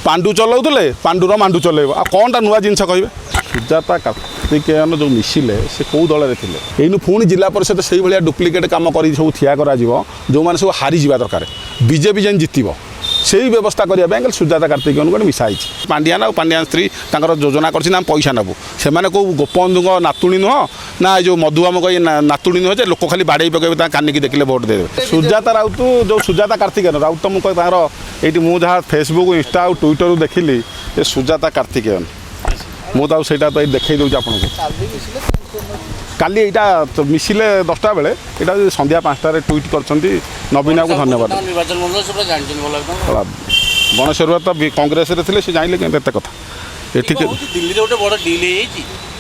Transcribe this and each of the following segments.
पांडु चलाउले पांडुर मांडु चलेब आ कौनटा नुआ जिनस कहे सुजाता कार्तिकेयन जो मिसिले से कौ दल थे यू पुणी जिला परिषद से भाया डुप्लिकेट कम कर सब ठिया कर जो मैंने सब हारी जा दरकार बीजेपी जेन जितब से व्यवस्था करने सुजाता कार्तिकेयन गोटे मिसाई पांडियान और पांडियान स्त्री योजना कर पैसा नबू से कौ गोपबंधु नातुणी नुह ना जो मधुआम कही नातुणी नुह लोक खाली बाड़े पकड़े कानिकी देखिले भोट देवे सुजाता राउत जो सुजाता कार्तिकेयन राउत मुझे ये मुझे फेसबुक इंस्टा और ट्विटर देखिली ये सुजाता कार्तिकेयन मुझे तो देखई दूँ आपको काली यहाँ मिसिले 10टा बेले यहाँ संध्या 5टार ट्वीट कर नवीन को धन्यवाद गणेश्वर तो कांग्रेस थे सी जाइले केते कथा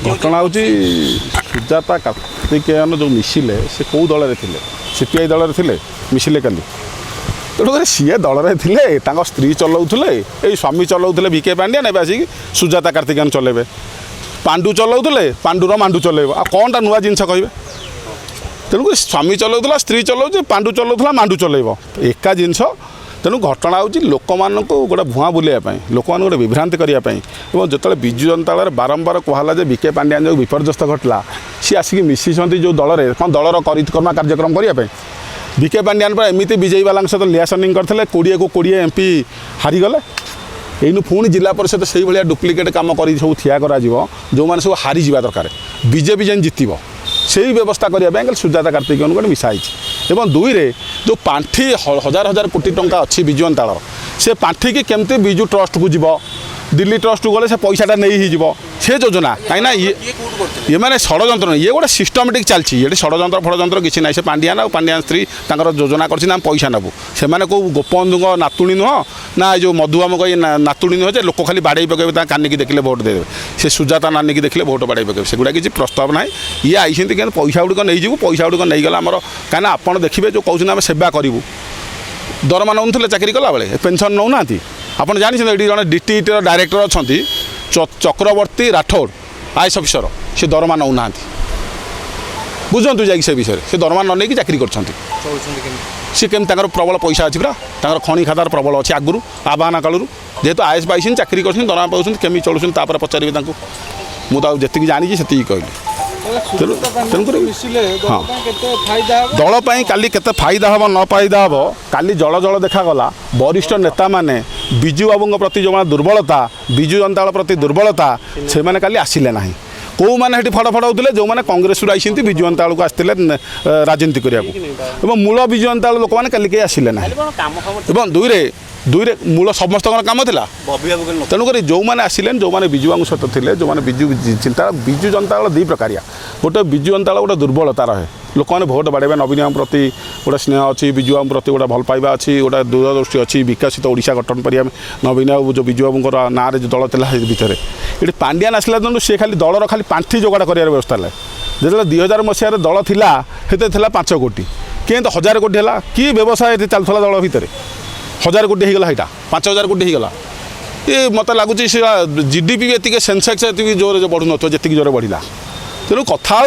घटना हूँ सुजाता कार्तिकेयन जो मिसिले से कौ दल थे सीपीआई दल थे मिसिले काली तेणुक सी दल थे स्त्री चलाऊे ये स्वामी चलाऊे विके पांड्यान ए आसिक सुजाता कार्तिकेयन चलेबे पांडु चलाउले पांडुर मांडु चलेब आ कौनटा नुआ जिनस कहे तेणुक स्वामी चलाऊला स्त्री चलाऊे पांडु चलाऊला मांडु चलेब एका जिनस तेणु घटना हूँ लोक मानू गोटे भुआ बुलाइवाई लोक मैंने गोटे विभ्रांति करने जो विजु जनता दल बारंबार कहला जे विके पांड्यान जो विपर्यस्त घटला सी आसिक मिसी जो दल कौन दलर परिक्रमा कार्यक्रम करने विके पांड्यान पर एमती विजयी वाला सहित लियासनिंग करते 20 को 20 एमपी हारीगले यू पुणी जिला परिषद से भाया डुप्लिकेट कम कर सब ठिया कर जो मैंने सब हारी जा दरकार बीजेपी जेन जितब से व्यवस्था करने सुजाता कार्तिकेयन गोटे मिसाई एवं दुई रे जो पांठी हजार हजार कोटी टंका अच्छी विजु जनता से पांठी की केमती विजु ट्रस्ट को जीव दिल्ली ट्रस्ट को गले से पैसाटा नहीं से योजना कहीं ये मैंने षड्यंत्र ये गोटे सिस्टमेटिक चलती ये षड्यंत्र फड़यंत्र किसी ना से पांडियान और पांडियान स्त्री योजना कर पैसा नबू से कौ गोपबंधु नातुणी नुह ना जो मधुआम कही नातुणी नुह लोक खाली बाड़े पकड़े कानिकी देखिले भोट देवे से सुजाता नानी की देखिले भोट बाड़े पकड़े सेगुड़ा किसी प्रस्ताव ना ये आई पैसा गुड़िक नहीं जीव पैसा गुड़िक नहीं गला आमर कहीं आप देखिए जो कहते आम सेवा करूँ दरमा नौ चाकरी कला बेले पेनसन नौना आप जानते ये जड़े डिस्ट्रिक्टर डायरेक्टर अच्छा चक्रवर्ती राठौड़ आईएएस अफिसर से दरमा नौना बुझंतु जा से विषय से दरमा न नहीं चाकरी कर सी केम प्रबल पैसा अच्छी पूरा खणी खातार प्रबल अच्छी आगुरी आवाहन कालू जेहेतु आईएएस पाई चाकरी कर दरमा पाँच केमी चलुन पचारे मुझे जी जानी से कहली तेणुक हाँ दल काली केते फायदा हम न फायदा हम काली जल जल देखागला वरिष्ठ नेता माने विजु बाबू प्रति जो दुर्बलता विजु जनता दल प्रति दुर्बलता से मैंने काली आसिले ना कौ मैंने फड़ फड़ होते जो मैंने कांग्रेस आई विजु जनता दल को आसते राजनीति करने मूल विजु जनता दल लोक मैंने कल कहीं आसिले ना दुई रे मूल समस्त काम था तेणुक जो मैंने आसिले जो मैंने विजु बाबू सहित थे जो मैंने विजु चिंता विजु जनता दल दुई प्रकारिया गोटे विजु जनता दल गोटे दुर्बलता रहे लोक मैंने भोट बाड़े नवीन बाबू प्रति गोटे स्नेह अच्छी विजु बाबू प्रति गोटे भल पाइबा अच्छी गोटे दूरदृष्टि अच्छी विकसित ओडिशा गठन पर नवीन बाबू जो विजु बाबू ना जो दल था भितर ये पांड्यान आसला दिन सी खाली दलर खाली पांठी जोगाड़ कर व्यवस्था है जो 2000 मसीह दल थिला से 5 कोटी किए तो 1000 कोटी है कि व्यवसाय चलता दल भितर 1000 कोटी होगा यहाँ 5000 कोटी होगा ये मत लगुच जीडीपी भी ये सेंसेक्स ये जोर बढ़ु न जी जोर बढ़ला तेणु कथा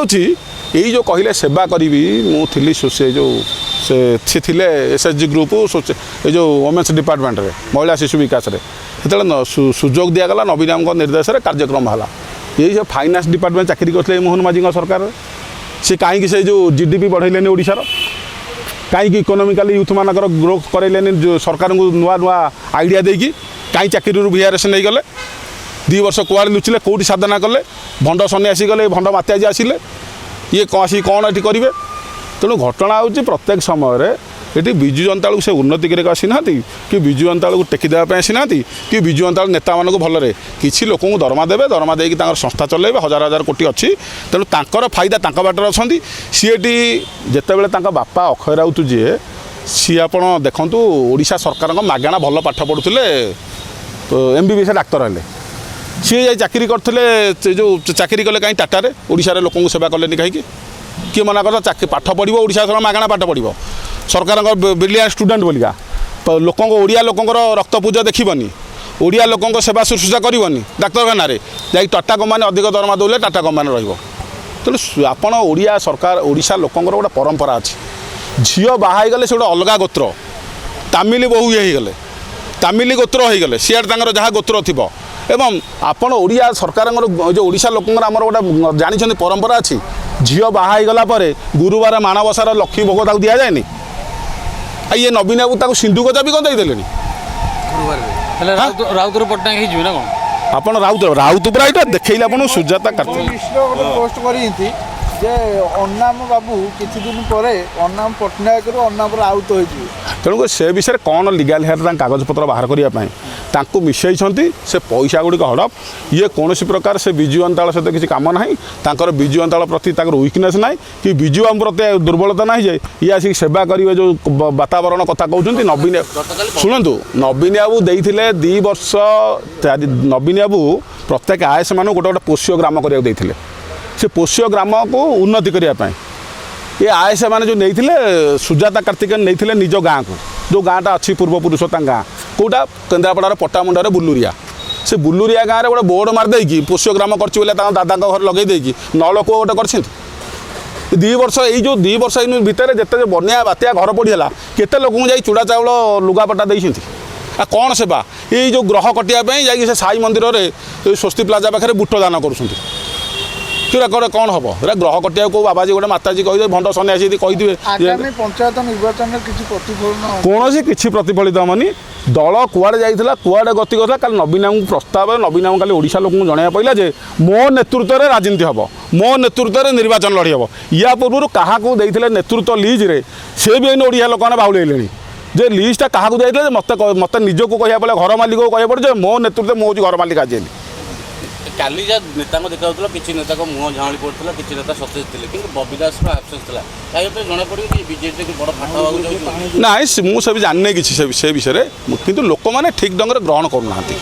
यही जो कहले सेवा करी मुझी से जो से थे एसएचजी ग्रुप ये जो वोमेन्स डिपार्टमेंट रे महिला शिशु विकास जो सुजोग दिगला नवीन बाबू निर्देश में कार्यक्रम है यही जो फाइनान्स डिपार्टमेंट चाकरी करते मोहन माझी सरकार से कहीं से जो जीडीपी बढ़ेलेनि ओडिशार कहीं इकोनोमिकाली यूथ मानकर ग्रोथ करेलेनि जो सरकार को नुआ नुआ आइडिया देकी कहीं चाकरी वीआरएस नहीं गले 2 वर्ष कुआड़े लुचिले कौटी साधना कले भंड सन्यासी गले भंड मात्याजी आसिले ये आसी कौन ये करेंगे तेणु घटना हूँ प्रत्येक समय ये विजु जनता से उन्नति करके आसीना कि विजु जनता को टेकी देवाई आसीना कि विजु जनता नेता मानक भलरे किसी लोक दरमा देवे दरमा देकी संस्था चलेबे हजार हजार कोटी अच्छी तेणु तांकर फायदा तांका बाटर अच्छा सी जितेबाला बापा अक्षय राउत जी सी आप देखूँ ओडिशा सरकार मागणा भल पाठ पढ़ुले एमबीबीएस डाक्तर हेले सी चाकरी करते जो चाकरी कले कहीं टाटा ओडिशा लोक सेवा कले कहीं किए मना कर पाठ पढ़ो ओडिशा सरकार मागणा पाठ पढ़ो सरकार ब्रिलियंट स्टूडेंट बोलिका लोक ओडिया लोकंर रक्त पूजा देखनी ओडिया लोक सेवा शुश्रूषा करनी डाक्तखाना जा टाटा कंपानी अधिक दरमा दौले टाटा कंपानी तेणु आपड़ ओडिया सरकार ओडिशा लोकंर गोटे परंपरा अच्छी झील बाहाईगले से गोटे अलग गोत्र तामिल बहु ये गले ତାମିଲ ଗୋତ୍ର ହୋଇଗଲେ ସିଆଡ଼େ ତାଙ୍କର ଯାହା ଗୋତ୍ର ଥିବ ଏବଂ ଆପଣ ଓଡ଼ିଆ ସରକାରଙ୍କର ଯେଉଁ ଓଡ଼ିଶା ଲୋକଙ୍କର ଆମର ଗୋଟେ ଜାଣିଛନ୍ତି ପରମ୍ପରା ଅଛି ଝିଅ ବାହା ହେଇଗଲା ପରେ ଗୁରୁବାର ମାଣବସାର ଲକ୍ଷ୍ମୀ ଭୋଗ ତାକୁ ଦିଆଯାଏନି ଆଉ ଇଏ ନବୀନ ବାବୁ ତାକୁ ସିନ୍ଧୁକ ଚାବି କ'ଣ ଦେଇଦେଲେଣି ରାଉତର ପଟ୍ଟନାୟକ ହେଇଯିବେ ନା କ'ଣ ଆପଣ ରାଉତପୁରା ଏଇଟା ଦେଖେଇଲେ ଆପଣଙ୍କୁ ସୁଜାତା କାର୍ତ୍ତିକ ଗୋଟେ ପୋଷ୍ଟ କରିନ୍ତି ଯେ ଅନାମ ବାବୁ କିଛି ଦିନ ପରେ ଅନାମ ପଟ୍ଟନାୟକରୁ ଅନାମ ରାଉତ ହୋଇଯିବେ ତେଣୁକରି ସେ ବିଷୟରେ କ'ଣ ଲିଗାଲ ହେୟାର ତାଙ୍କ କାଗଜପତ୍ର ବାହାର କରିବା ପାଇଁ ତାଙ୍କୁ ମିଶାଇଛନ୍ତି ସେ ପଇସା ଗୁଡ଼ିକ ହଡ଼ପ ଇଏ କୌଣସି ପ୍ରକାର ସେ ବିଜୁ ଜନତା ଦଳ ସହିତ କିଛି କାମ ନାହିଁ ତାଙ୍କର ବିଜୁ ଜନତା ଦଳ ପ୍ରତି ତାଙ୍କର ୱିକନେସ୍ ନାହିଁ କି ବିଜୁ ଆମ ପ୍ରତି ଦୁର୍ବଳତା ନାହିଁ ଯେ ଇଏ ଆସିକି ସେବା କରିବେ ଯେଉଁ ବାତାବରଣ କଥା କହୁଛନ୍ତି ନବୀନ ଶୁଣନ୍ତୁ ନବୀନ ବାବୁ ଦେଇଥିଲେ 2 ବର୍ଷ ନବୀନ ବାବୁ ପ୍ରତ୍ୟେକ ଆଏସମାନଙ୍କୁ ଗୋଟେ ପୋଷ୍ୟ ଗ୍ରାମ କରିବାକୁ ଦେଇଥିଲେ ସେ ପୋଷ୍ୟ ଗ୍ରାମକୁ ଉନ୍ନତି କରିବା ପାଇଁ ଏ ଆଏସ ମାନେ ଯେଉଁ ନେଇଥିଲେ ସୁଜାତା କାର୍ତ୍ତିକେୟନ ନେଇଥିଲେ ନିଜ ଗାଁକୁ ଯେଉଁ ଗାଁଟା ଅଛି ପୂର୍ବପୁରୁଷ ତାଙ୍କ ଗାଁ କେଉଁଟା କେନ୍ଦ୍ରାପଡ଼ାର ପଟ୍ଟାମୁଣ୍ଡାରେ ବୁଲୁରିଆ ସେ ବୁଲୁରିଆ ଗାଁରେ ଗୋଟେ ବୋର୍ଡ଼ ମାରିଦେଇକି ପୋଷ୍ୟ ଗ୍ରାମ କରିଛି ବୋଲେ ତାଙ୍କ ଦାଦାଙ୍କ ଘରେ ଲଗେଇ ଦେଇକି ନଳକୂଅ ଗୋଟେ କରିଛନ୍ତି 2 ବର୍ଷ ଏଇ ଯେଉଁ 2 ବର୍ଷ ଏଇ ଭିତରେ ଯେତେ ବନ୍ୟା ବାତ୍ୟା ଘର ପଡ଼ିଗଲା କେତେ ଲୋକଙ୍କୁ ଯାଇ ଚୁଡ଼ା ଚାଉଳ ଲୁଗାପଟା ଦେଇଛନ୍ତି ଆଉ କ'ଣ ସେବା ଏଇ ଯେଉଁ ଗ୍ରହ କଟିବା ପାଇଁ ଯାଇକି ସେ ସାଇ ମନ୍ଦିରରେ ସ୍ୱସ୍ତି ପ୍ଲାଜା ପାଖରେ ବୁଟ ଦାନ କରୁଛନ୍ତି ସେଟା କ'ଣ ହେବ ଏଟା ଗ୍ରହ କଟିବାକୁ କେଉଁ ବାବାଜୀ ଗୋଟେ ମାତାଜୀ କହିଦେବେ ଭଣ୍ଡ ସନ୍ନ୍ୟାସୀ ଯଦି କହିଥିବେ ଆଗାମୀ ପଞ୍ଚାୟତ ନିର୍ବାଚନରେ କିଛି ପ୍ରତିଫଳନ କୌଣସି କିଛି ପ୍ରତିଫଳିତ ହେବନି ଦଳ କୁଆଡ଼େ ଯାଇଥିଲା କୁଆଡ଼େ ଗତି କରିଥିଲା କାଲି ନବୀନଙ୍କୁ ପ୍ରସ୍ତାବରେ ନବୀନଙ୍କୁ କାଲି ଓଡ଼ିଶା ଲୋକଙ୍କୁ ଜଣାଇବା ପଡ଼ିଲା ଯେ ମୋ ନେତୃତ୍ୱରେ ରାଜନୀତି ହେବ ମୋ ନେତୃତ୍ୱରେ ନିର୍ବାଚନ ଲଢ଼ି ହେବ ୟା ପୂର୍ବରୁ କାହାକୁ ଦେଇଥିଲେ ନେତୃତ୍ୱ ଲିଜ୍ରେ ସେ ବି ଏଇନେ ଓଡ଼ିଆ ଲୋକମାନେ ବାଉଳେଇଲେଣି ଯେ ଲିଜ୍ଟା କାହାକୁ ଦେଇଥିଲେ ଯେ ମୋତେ ନିଜକୁ କହିବା ପଡ଼ିଲା ଘର ମାଲିକକୁ କହିବାକୁ ପଡ଼େ ଯେ ମୋ ନେତୃତ୍ୱରେ ମୁଁ ହେଉଛି ଘର ମାଲିକ ଆଜି ହେଲି କାଲି ଯାହା ନେତାଙ୍କୁ ଦେଖାଉଥିଲା କିଛି ନେତାଙ୍କ ମୁହଁ ଝାଉଁଳି ପଡ଼ୁଥିଲା କିଛି ନେତା ସତେଜ ଥିଲେ କିନ୍ତୁ ବବି ଦାସର ଆବସେନ୍ସ ଥିଲା ତା ଭିତରେ ଜଣାପଡ଼ିବ କି ବିଜେପିରେ ବଡ଼ ଫାଟ ହେବାକୁ ଯାଉଛି ନାଇଁ ମୁଁ ସେ ଜାଣିନି କିଛି ସେ ବିଷୟରେ କିନ୍ତୁ ଲୋକମାନେ ଠିକ୍ ଢଙ୍ଗରେ ଗ୍ରହଣ କରୁନାହାନ୍ତି